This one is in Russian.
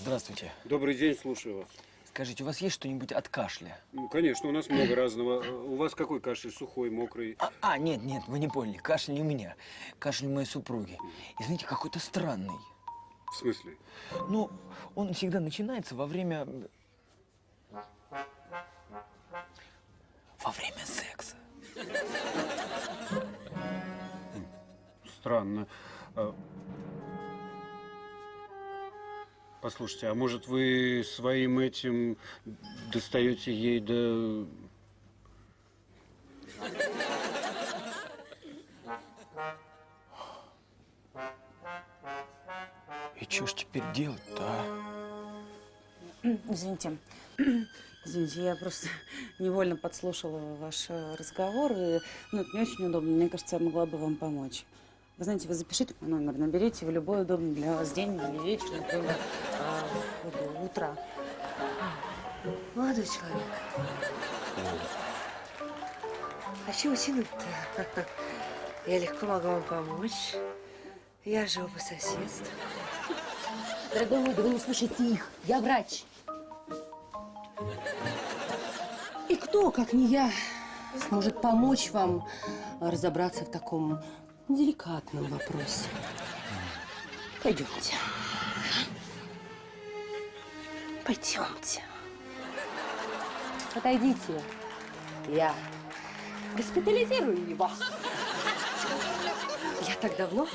Здравствуйте. Добрый день, слушаю вас. Скажите, у вас есть что-нибудь от кашля? Ну, конечно, у нас много разного. У вас какой кашель? Сухой, мокрый? Нет, вы не поняли. Кашель не у меня. Кашель у моей супруги. И знаете, какой-то странный. В смысле? Ну, он всегда начинается во время секса. Странно. Послушайте, а может вы своим этим достаете ей до... И что ж теперь делать-то, а? Извините. Извините, я просто невольно подслушала ваш разговор. И, ну, это не очень удобно. Мне кажется, я могла бы вам помочь. Вы знаете, вы запишите мой номер, наберите в любой удобный для вас день или вечер, например, утро. Молодой человек. А чего тянуть-то? Я легко могу вам помочь. Я живу по соседству. Дорогой мой, да вы не слушайте их. Я врач. И кто, как не я, сможет помочь вам разобраться в таком деликатном вопросе? Пойдемте. Пойдемте. Отойдите. Я госпитализирую его. Я так давно